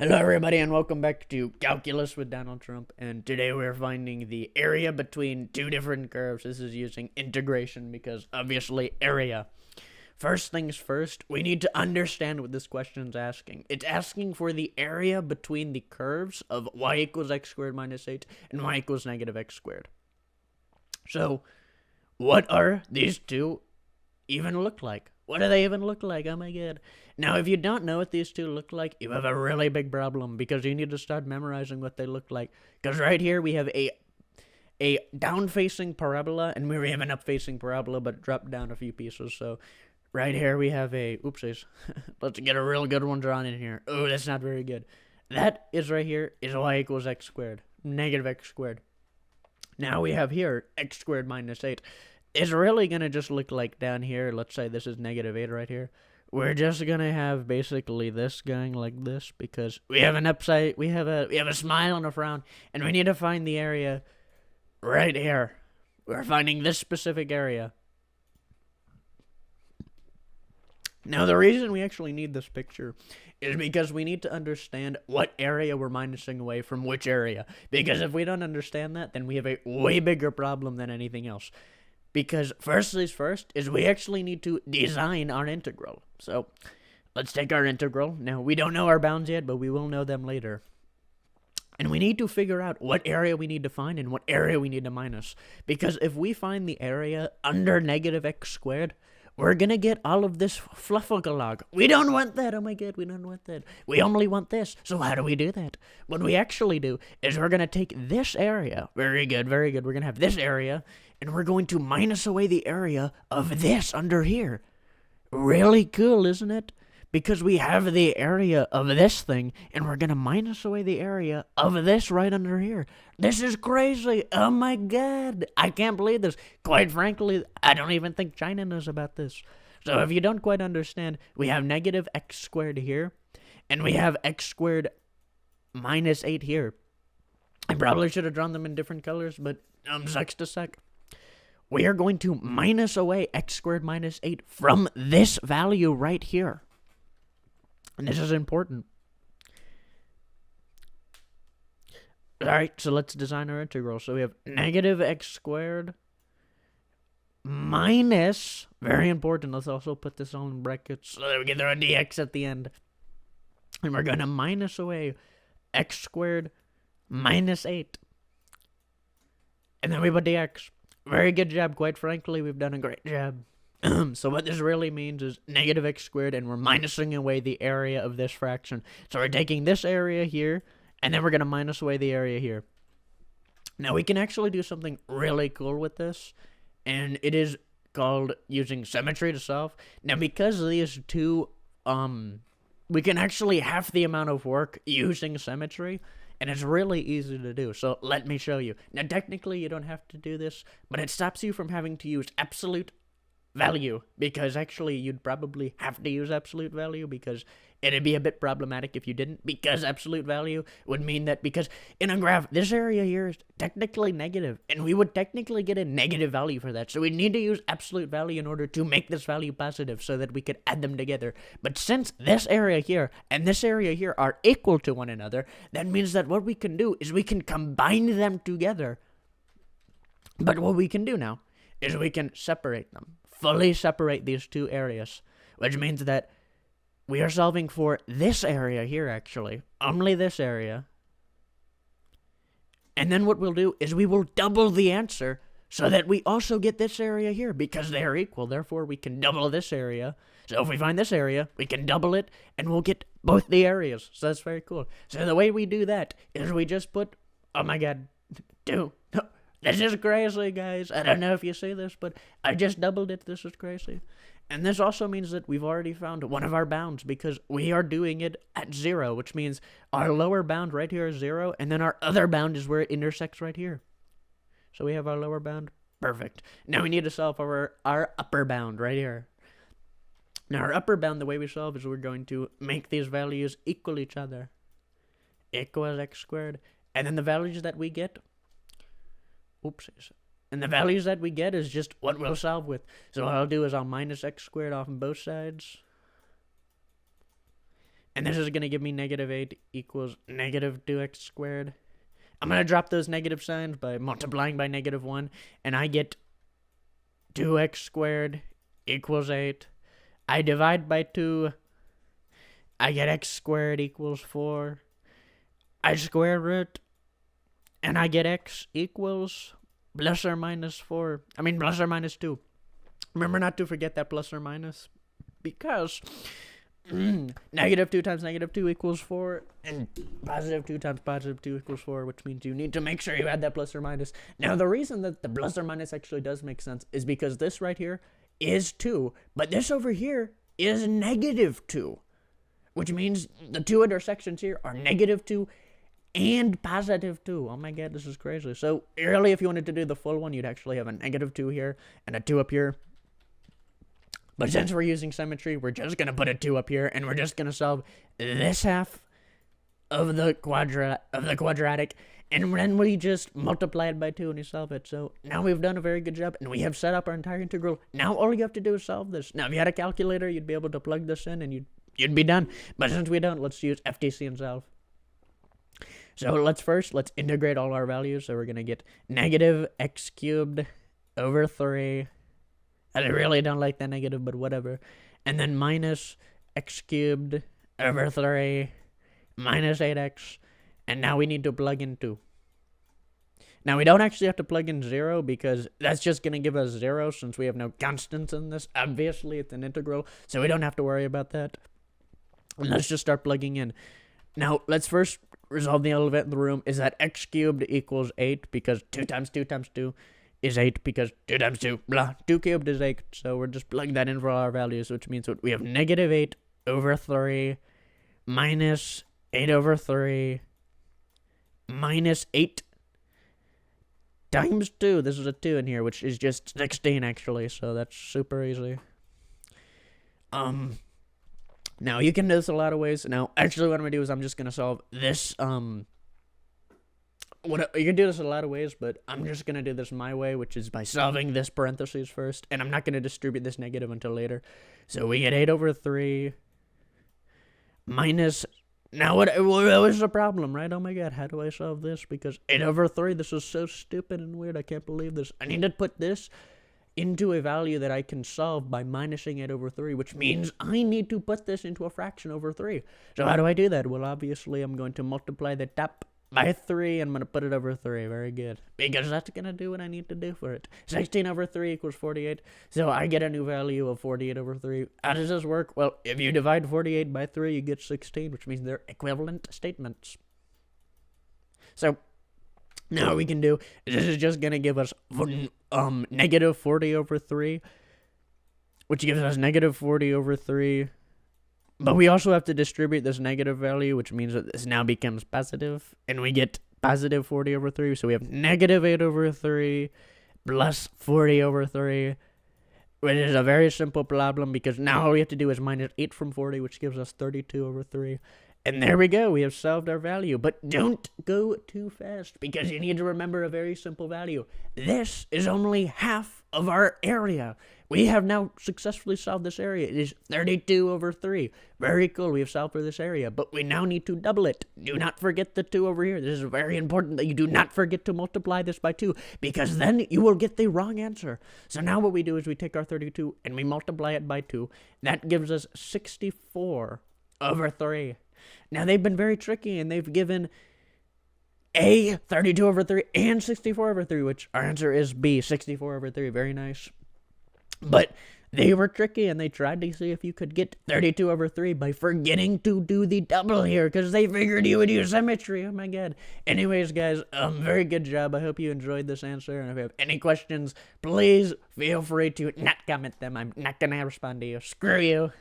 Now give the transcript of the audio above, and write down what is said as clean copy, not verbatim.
Hello everybody and welcome back to Calculus with Donald Trump, and today we're finding the area between two different curves. This is using integration because obviously area. First things first, we need to understand what this question is asking. It's asking for the area between the curves of y equals x squared minus 8 and y equals negative x squared. So, what are these two even look like? What do they even look like? Oh my god. Now, if you don't know what these two look like, you have a really big problem because you need to start memorizing what they look like. Because right here we have a down-facing parabola, and we have an up-facing parabola, but dropped down a few pieces. So right here we have a, oopsies. Let's get a real good one drawn in here. Oh, that's not very good. That is right here is y equals x squared, negative x squared. Now we have here x squared minus 8. It's really going to just look like down here. Let's say this is negative 8 right here. We're just going to have basically this going like this because we have an upside, we have a smile and a frown, and we need to find the area right here. We're finding this specific area. Now, the reason we actually need this picture is because we need to understand what area we're minusing away from which area. Because if we don't understand that, then we have a way bigger problem than anything else. Because first things first is we actually need to design our integral. So let's take our integral. Now, we don't know our bounds yet, but we will know them later. And we need to figure out what area we need to find and what area we need to minus. Because if we find the area under negative x squared, we're going to get all of this fluffagalog. We don't want that. Oh my god, we don't want that. We only want this. So how do we do that? What we actually do is we're going to take this area. Very good, very good. We're going to have this area, and we're going to minus away the area of this under here. Really cool, isn't it? Because we have the area of this thing, and we're going to minus away the area of this right under here. This is crazy. Oh my god. I can't believe this. Quite frankly, I don't even think China knows about this. So if you don't quite understand, we have negative x squared here, and we have x squared minus 8 here. I probably should have drawn them in different colors, but sucks to suck. We are going to minus away x squared minus 8 from this value right here. And this is important. Alright, so let's design our integral. So we have negative x squared minus, very important, let's also put this all in brackets so that we can throw a dx at the end. And we're going to minus away x squared minus 8. And then we put dx. Very good job, quite frankly, we've done a great job. So what this really means is negative x squared, and we're minusing away the area of this fraction. So we're taking this area here, and then we're going to minus away the area here. Now, we can actually do something really cool with this, and it is called using symmetry to solve. Now, because these two, we can actually half the amount of work using symmetry, and it's really easy to do. So let me show you. Now, technically, you don't have to do this, but it stops you from having to use absolute value, because actually you'd probably have to use absolute value because it'd be a bit problematic if you didn't, because absolute value would mean that because in a graph this area here is technically negative, and we would technically get a negative value for that, so we need to use absolute value in order to make this value positive so that we could add them together. But since this area here and this area here are equal to one another, that means that what we can do is we can combine them together. But what we can do now is we can separate them. Fully separate these two areas, which means that we are solving for this area here, actually. Only this area. And then what we'll do is we will double the answer so that we also get this area here, because they are equal. Therefore, we can double this area. So if we find this area, we can double it, and we'll get both the areas. So that's very cool. So the way we do that is we just put, oh my god, this is crazy, guys. I don't know if you see this, but I just doubled it. This is crazy. And this also means that we've already found one of our bounds because we are doing it at 0, which means our lower bound right here is 0, and then our other bound is where it intersects right here. So we have our lower bound. Perfect. Now we need to solve for our upper bound right here. Now our upper bound, the way we solve is we're going to make these values equal each other. Equals x squared. And then the values that we get, oopsies. And the values that we get is just what we'll solve with. So what I'll do is I'll minus x squared off on both sides. And this is going to give me negative 8 equals negative 2x squared. I'm going to drop those negative signs by multiplying by negative 1. And I get 2x squared equals 8. I divide by 2. I get x squared equals 4. I square root. And I get x equals plus or minus 4. I mean plus or minus 2. Remember not to forget that plus or minus. Because negative 2 times negative 2 equals 4, and positive 2 times positive 2 equals 4, which means you need to make sure you add that plus or minus. Now, the reason that the plus or minus actually does make sense is because this right here is 2, but this over here is negative 2, which means the two intersections here are negative 2 and positive 2. Oh my god, this is crazy. So, really, if you wanted to do the full one, you'd actually have a negative 2 here and a 2 up here. But since we're using symmetry, we're just going to put a 2 up here, and we're just going to solve this half of the quadratic, and then we just multiply it by 2 and we solve it. So now we've done a very good job, and we have set up our entire integral. Now all you have to do is solve this. Now if you had a calculator, you'd be able to plug this in, and you'd be done. But since we don't, let's use FTC and solve. So let's integrate all our values. So we're going to get negative x cubed over 3. I really don't like that negative, but whatever. And then minus x cubed over 3 minus 8x. And now we need to plug in 2. Now, we don't actually have to plug in 0 because that's just going to give us 0 since we have no constants in this. Obviously, it's an integral, so we don't have to worry about that. And let's just start plugging in. Now, let's first resolve the elephant in the room. Is that x cubed equals 8 because 2 times 2 times 2 is 8 because 2 times 2, blah, 2 cubed is 8. So we're just plugging that in for all our values, which means we have negative 8 over 3 minus 8 over 3 minus 8 times 2. This is a 2 in here, which is just 16 actually, so that's super easy. Now you can do this a lot of ways. Now, actually what I'm going to do is I'm just going to solve this, you can do this a lot of ways, but I'm just going to do this my way, which is by solving this parentheses first, and I'm not going to distribute this negative until later. So we get 8 over 3 minus, now what was the problem, right? Oh my god, how do I solve this? Because 8 over 3, this is so stupid and weird, I can't believe this. I need to put this into a value that I can solve by minusing 8 over 3, which means I need to put this into a fraction over 3. So how do I do that? Well, obviously, I'm going to multiply the top by 3, I'm going to put it over 3. Very good. Because that's going to do what I need to do for it. 16 over 3 equals 48. So I get a new value of 48 over 3. How does this work? Well, if you divide 48 by 3, you get 16, which means they're equivalent statements. So now what we can do is this is just going to give us negative 40 over 3, which gives us negative 40 over 3. But we also have to distribute this negative value, which means that this now becomes positive, and we get positive 40 over 3. So we have negative 8 over 3 plus 40 over 3, which is a very simple problem because now all we have to do is minus 8 from 40, which gives us 32 over 3. And there we go. We have solved our value. But don't go too fast because you need to remember a very simple value. This is only half of our area. We have now successfully solved this area. It is 32 over 3. Very cool. We have solved for this area. But we now need to double it. Do not forget the 2 over here. This is very important that you do not forget to multiply this by 2 because then you will get the wrong answer. So now what we do is we take our 32 and we multiply it by 2. That gives us 64 over 3. Now, they've been very tricky, and they've given A, 32 over 3, and 64 over 3, which our answer is B, 64 over 3. Very nice. But they were tricky, and they tried to see if you could get 32 over 3 by forgetting to do the double here, because they figured you would use symmetry. Oh, my God. Anyways, guys, very good job. I hope you enjoyed this answer, and if you have any questions, please feel free to not comment them. I'm not going to respond to you. Screw you.